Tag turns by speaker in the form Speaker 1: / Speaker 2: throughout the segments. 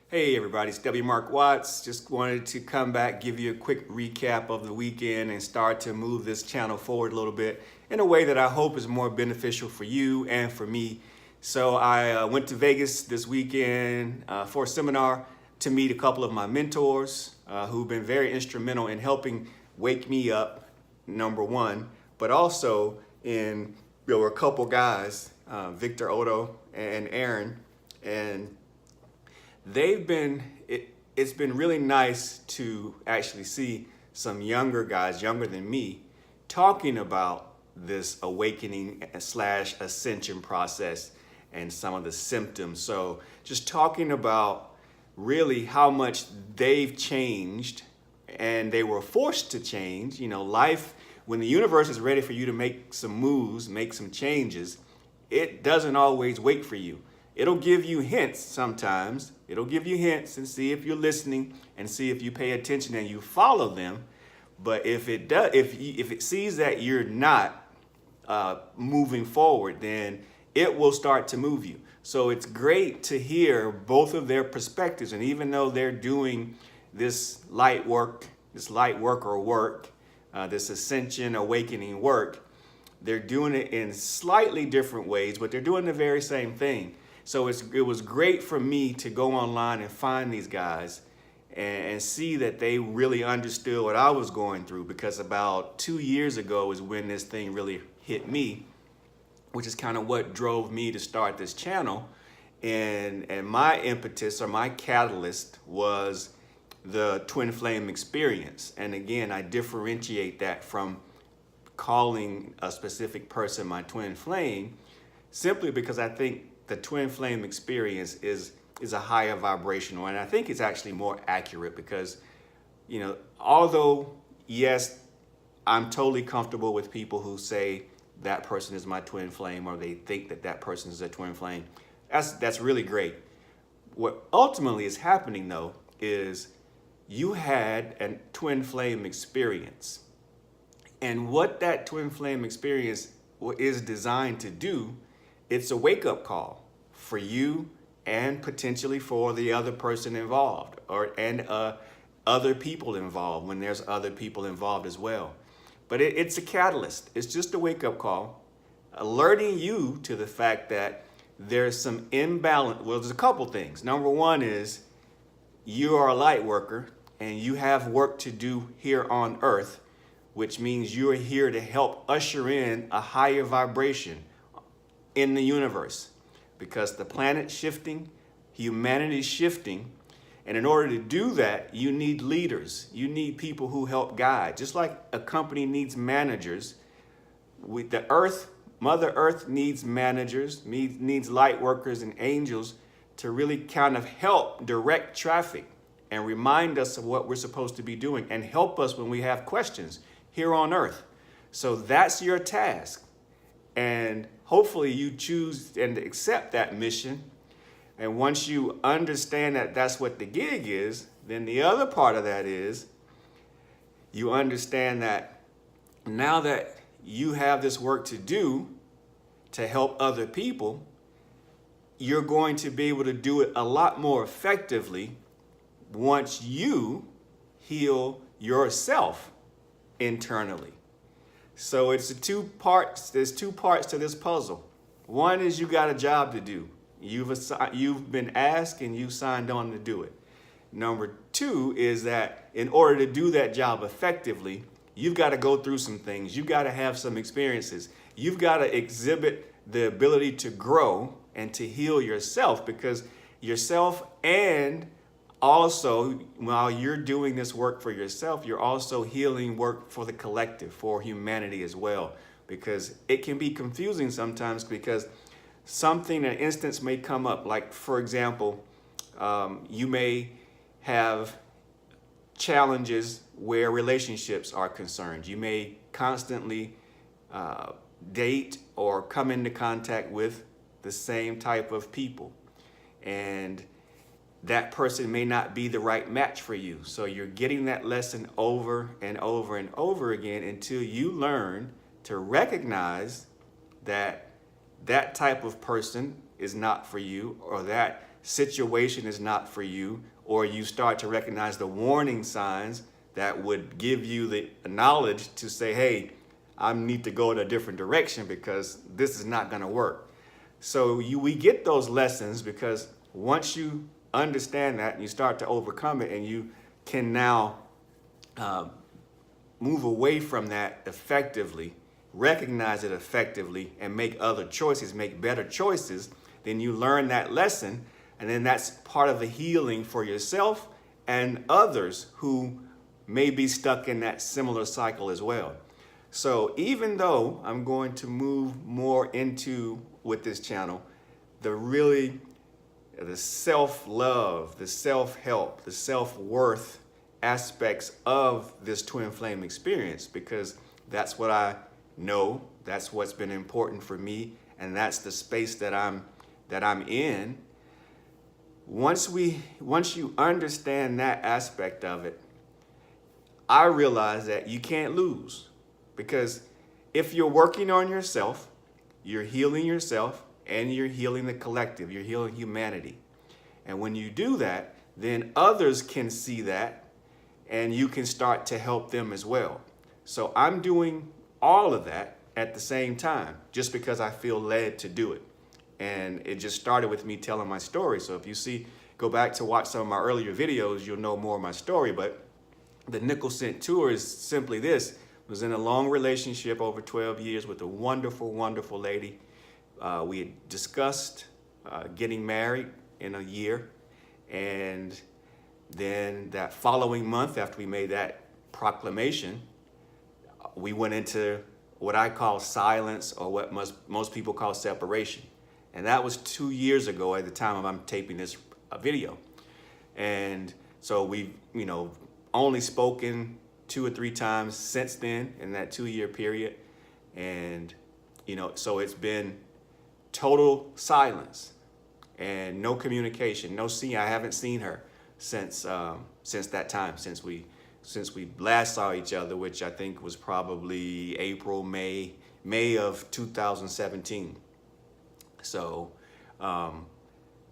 Speaker 1: Hey everybody, it's W. Mark Watts. Just wanted to come back, give you a quick recap of the weekend and start to move this channel forward a little bit in a way that I hope is more beneficial for you and for me. So I went to Vegas this weekend for a seminar to meet a couple of my mentors who've been very instrumental in helping wake me up, number one, but also there were a couple guys, Victor Odo and Aaron, and it's been really nice to actually see some younger guys, younger than me, talking about this awakening slash ascension process and some of the symptoms. So just talking about really how much they've changed and they were forced to change. You know, life, when the universe is ready for you to make some moves, make some changes, it doesn't always wait for you. It'll give you hints sometimes. It'll give you hints and see if you're listening and see if you pay attention and you follow them. But if it does, if it sees that you're not moving forward, then it will start to move you. So it's great to hear both of their perspectives. And even though they're doing this light work or work, this ascension, awakening work, they're doing it in slightly different ways, but they're doing the very same thing. So it was great for me to go online and find these guys and see that they really understood what I was going through, because about 2 years ago is when this thing really hit me, which is kind of what drove me to start this channel. And my impetus or my catalyst was the twin flame experience. And again, I differentiate that from calling a specific person my twin flame, simply because I think the twin flame experience is a higher vibrational, and I think it's actually more accurate because, you know, although yes, I'm totally comfortable with people who say that person is my twin flame or they think that that person is a twin flame. That's really great. What ultimately is happening though is you had a twin flame experience, and what that twin flame experience is designed to do, it's a wake-up call for you and potentially for the other person involved and other people involved when there's other people involved as well. But it's a catalyst. It's just a wake-up call, alerting you to the fact that there's some imbalance. Well, there's a couple things. Number one is you are a light worker and you have work to do here on Earth, which means you're here to help usher in a higher vibration in the universe, because the planet's shifting, humanity's shifting, and in order to do that, you need leaders. You need people who help guide. Just like a company needs managers, the Earth, Mother Earth needs managers, needs light workers and angels to really kind of help direct traffic and remind us of what we're supposed to be doing and help us when we have questions here on Earth. So that's your task. And hopefully you choose and accept that mission. And once you understand that that's what the gig is, then the other part of that is you understand that now that you have this work to do to help other people, you're going to be able to do it a lot more effectively once you heal yourself internally. So it's there's two parts to this puzzle. One is you got a job to do. You've been asked and you signed on to do it. Number two is that in order to do that job effectively, you've got to go through some things. You've got to have some experiences. You've got to exhibit the ability to grow and to heal yourself, because yourself, and also while you're doing this work for yourself, you're also healing work for the collective, for humanity as well, because it can be confusing sometimes, because an instance may come up, like for example, you may have challenges where relationships are concerned. You may constantly date or come into contact with the same type of people, and that person may not be the right match for you. So you're getting that lesson over and over and over again until you learn to recognize that that type of person is not for you, or that situation is not for you, or you start to recognize the warning signs that would give you the knowledge to say, hey, I need to go in a different direction because this is not going to work. So we get those lessons because once you understand that and you start to overcome it, and you can now move away from that effectively, recognize it effectively, and make other choices, make better choices, then you learn that lesson. And then that's part of the healing for yourself and others who may be stuck in that similar cycle as well. So even though I'm going to move more into, with this channel, the self-love, the self-help, the self-worth aspects of this twin flame experience, because that's what I know, that's what's been important for me, and that's the space that I'm in. Once you understand that aspect of it, I realize that you can't lose, because if you're working on yourself, you're healing yourself, and you're healing the collective, you're healing humanity. And when you do that, then others can see that, and you can start to help them as well. So I'm doing all of that at the same time, just because I feel led to do it. And it just started with me telling my story. So if you go back to watch some of my earlier videos, you'll know more of my story. But the Nickel Cent Tour is simply this. I was in a long relationship over 12 years with a wonderful, wonderful lady. We had discussed getting married in a year. And then that following month, after we made that proclamation, we went into what I call silence, or what most people call separation. And that was 2 years ago at the time I'm taping this video. And so we've, only spoken 2 or 3 times since then in that 2-year period. And, so it's been total silence and no communication, I haven't seen her since that time, since we last saw each other, which I think was probably May of 2017. So, and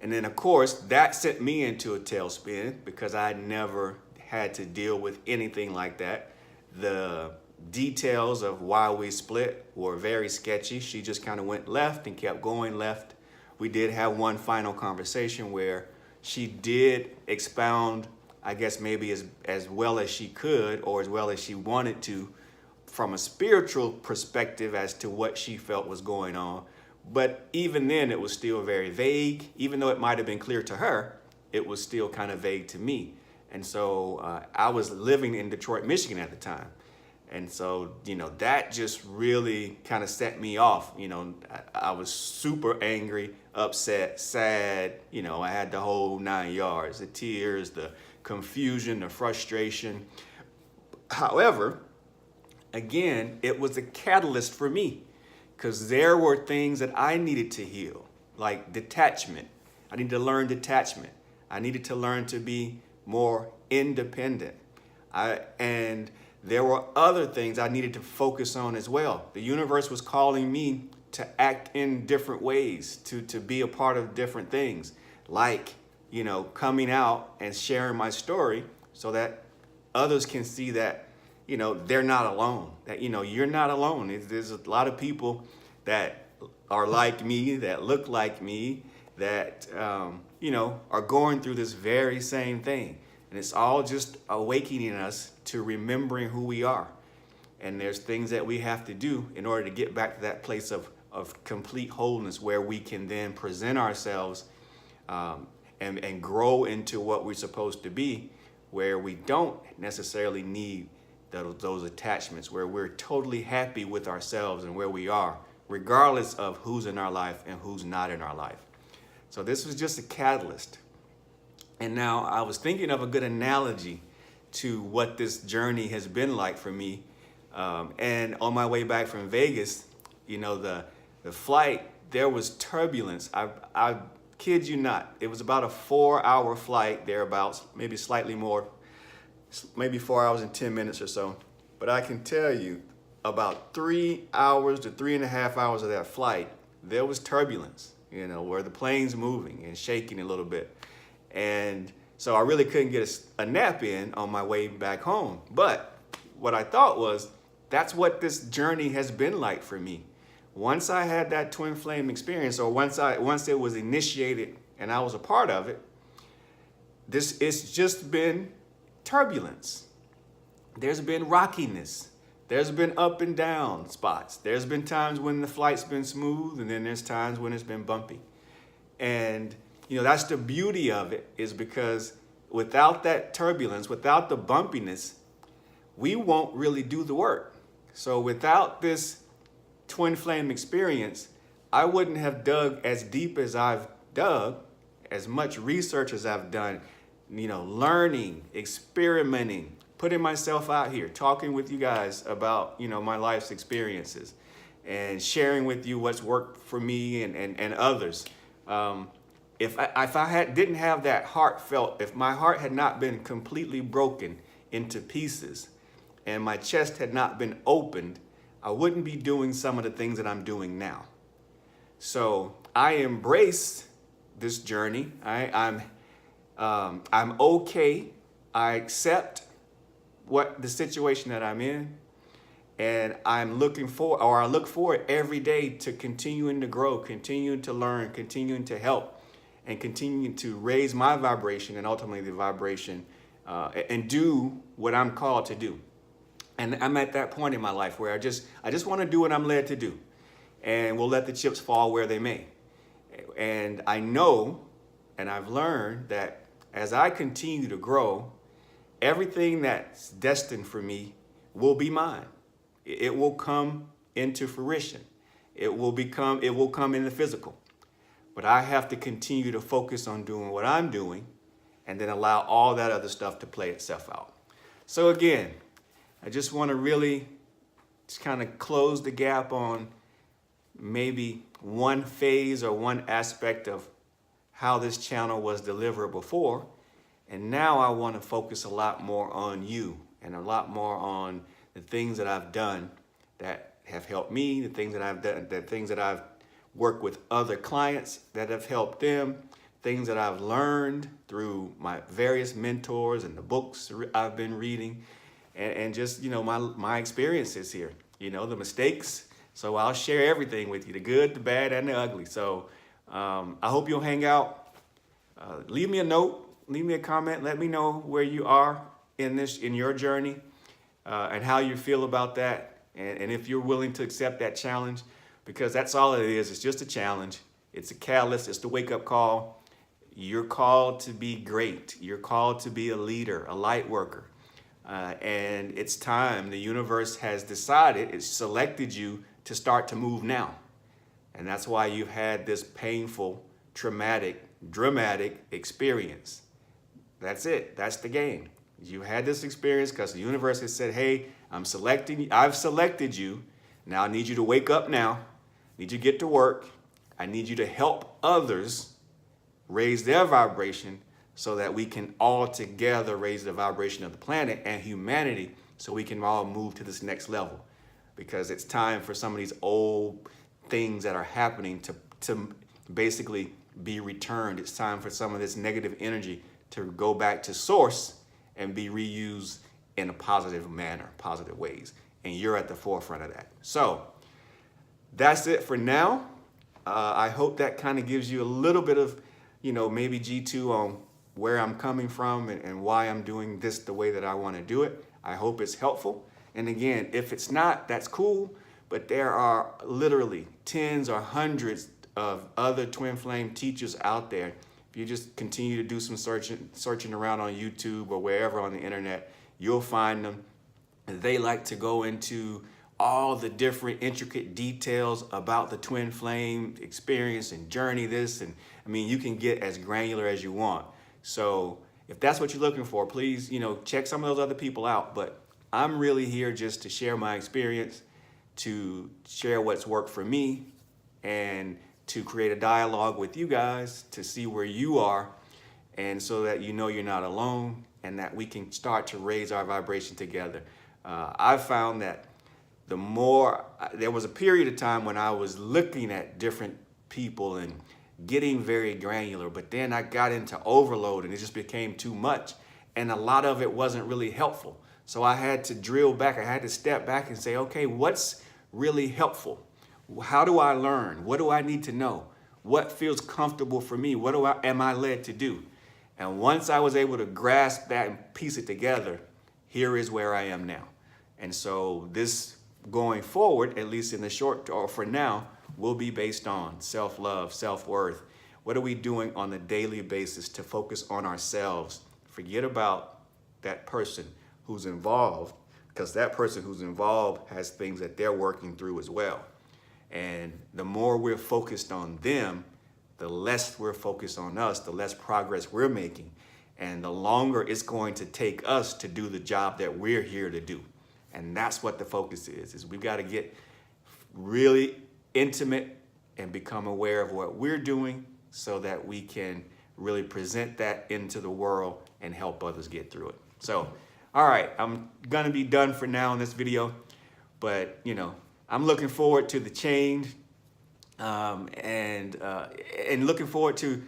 Speaker 1: then of course that sent me into a tailspin, because I had never had to deal with anything like that. The details of why we split were very sketchy. She just kind of went left and kept going left. We did have one final conversation where she did expound, I guess maybe as well as she could, or as well as she wanted to, from a spiritual perspective as to what she felt was going on. But even then, it was still very vague. Even though it might have been clear to her, it was still kind of vague to me. And so I was living in Detroit, Michigan at the time. And so, that just really kind of set me off. I was super angry, upset, sad. I had the whole 9 yards, the tears, the confusion, the frustration. However, again, it was a catalyst for me, because there were things that I needed to heal, like detachment. I needed to learn detachment. I needed to learn to be more independent. And there were other things I needed to focus on as well. The universe was calling me to act in different ways, to be a part of different things, like, coming out and sharing my story so that others can see that, they're not alone, that, you're not alone. There's a lot of people that are like me, that look like me, that, are going through this very same thing. And it's all just awakening us to remembering who we are. And there's things that we have to do in order to get back to that place of complete wholeness, where we can then present ourselves and grow into what we're supposed to be, where we don't necessarily need those attachments, where we're totally happy with ourselves and where we are, regardless of who's in our life and who's not in our life. So this was just a catalyst. And now I was thinking of a good analogy to what this journey has been like for me. And on my way back from Vegas, the flight, there was turbulence. I kid you not. It was about a 4-hour flight, thereabouts, maybe slightly more, maybe 4 hours and 10 minutes or so. But I can tell you, about 3 hours to 3.5 hours of that flight, there was turbulence. where the plane's moving and shaking a little bit. And so I really couldn't get a nap in on my way back home. But what I thought was, that's what this journey has been like for me. Once I had that twin flame experience, or once it was initiated and I was a part of it, it's just been turbulence. There's been rockiness. There's been up and down spots. There's been times when the flight's been smooth, and then there's times when it's been bumpy. And that's the beauty of it, is because without that turbulence, without the bumpiness, we won't really do the work. So without this twin flame experience, I wouldn't have dug as deep as I've dug, as much research as I've done, learning, experimenting, putting myself out here, talking with you guys about, my life's experiences, and sharing with you what's worked for me and others. If I didn't have that heartfelt, if my heart had not been completely broken into pieces and my chest had not been opened, I wouldn't be doing some of the things that I'm doing now. So I embrace this journey. I'm okay. I accept the situation that I'm in, and I look forward every day to continuing to grow, continuing to learn, continuing to help, and continuing to raise my vibration and ultimately the vibration, and do what I'm called to do. And I'm at that point in my life where I just want to do what I'm led to do, and we'll let the chips fall where they may. And I know, and I've learned that as I continue to grow, everything that's destined for me will be mine. It will come into fruition. It will come in the physical. But I have to continue to focus on doing what I'm doing, and then allow all that other stuff to play itself out. So again, I just want to really just kind of close the gap on maybe one phase or one aspect of how this channel was delivered before. And now I want to focus a lot more on you, and a lot more on the things that I've done that have helped me, the things that I've done, the things that I've worked with other clients that have helped them, things that I've learned through my various mentors and the books I've been reading, and just, my experiences here, the mistakes. So I'll share everything with you, the good, the bad, and the ugly. So I hope you'll hang out. Leave me a note, leave me a comment, let me know where you are in your journey, and how you feel about that, and if you're willing to accept that challenge, because that's all it is. It's just a challenge. It's a catalyst. It's the wake-up call. You're called to be great. You're called to be a leader, a light worker. And it's time. The universe has decided, it's selected you to start to move now. And that's why you've had this painful, traumatic, dramatic experience. That's it. That's the game. You had this experience because the universe has said, hey, I've selected you. Now I need you to wake up now. I need you to get to work. I need you to help others raise their vibration so that we can all together raise the vibration of the planet and humanity, so we can all move to this next level. Because it's time for some of these old things that are happening to basically be returned. It's time for some of this negative energy to go back to source and be reused in a positive manner, positive ways. And you're at the forefront of that. So that's it for now. I hope that kind of gives you a little bit of, maybe G2 on where I'm coming from and why I'm doing this the way that I want to do it. I hope it's helpful. And again, if it's not, that's cool. But there are literally tens or hundreds of other twin flame teachers out there. If you just continue to do some searching around on YouTube or wherever on the internet, you'll find them. They like to go into all the different intricate details about the twin flame experience and journey you can get as granular as you want. So if that's what you're looking for, please, check some of those other people out. But I'm really here just to share my experience, to share what's worked for me, and to create a dialogue with you guys to see where you are, and so that you're not alone, and that we can start to raise our vibration together. I've found that there was a period of time when I was looking at different people and getting very granular, but then I got into overload and it just became too much. And a lot of it wasn't really helpful. So I had to drill back. I had to step back and say, okay, what's really helpful? How do I learn? What do I need to know? What feels comfortable for me? What am I led to do? And once I was able to grasp that and piece it together, here is where I am now. And so this going forward, at least in the short or for now, will be based on self-love, self-worth. What are we doing on a daily basis to focus on ourselves? Forget about that person who's involved, because that person who's involved has things that they're working through as well. And the more we're focused on them, the less we're focused on us, the less progress we're making, and the longer it's going to take us to do the job that we're here to do. And that's what the focus is we've got to get really intimate and become aware of what we're doing so that we can really present that into the world and help others get through it. So, all right, I'm gonna be done for now in this video, but I'm looking forward to the change and looking forward to,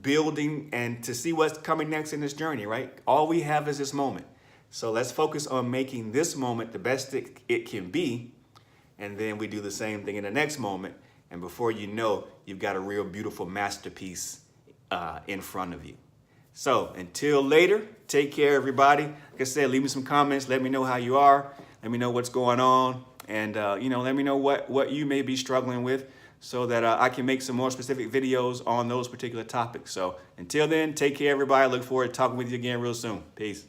Speaker 1: building and to see what's coming next in this journey, right? All we have is this moment. So let's focus on making this moment the best it can be. And then we do the same thing in the next moment. And before you know, you've got a real beautiful masterpiece in front of you. So until later, take care, everybody. Like I said, leave me some comments. Let me know how you are. Let me know what's going on. And, let me know what you may be struggling with so that I can make some more specific videos on those particular topics. So until then, take care, everybody. I look forward to talking with you again real soon. Peace.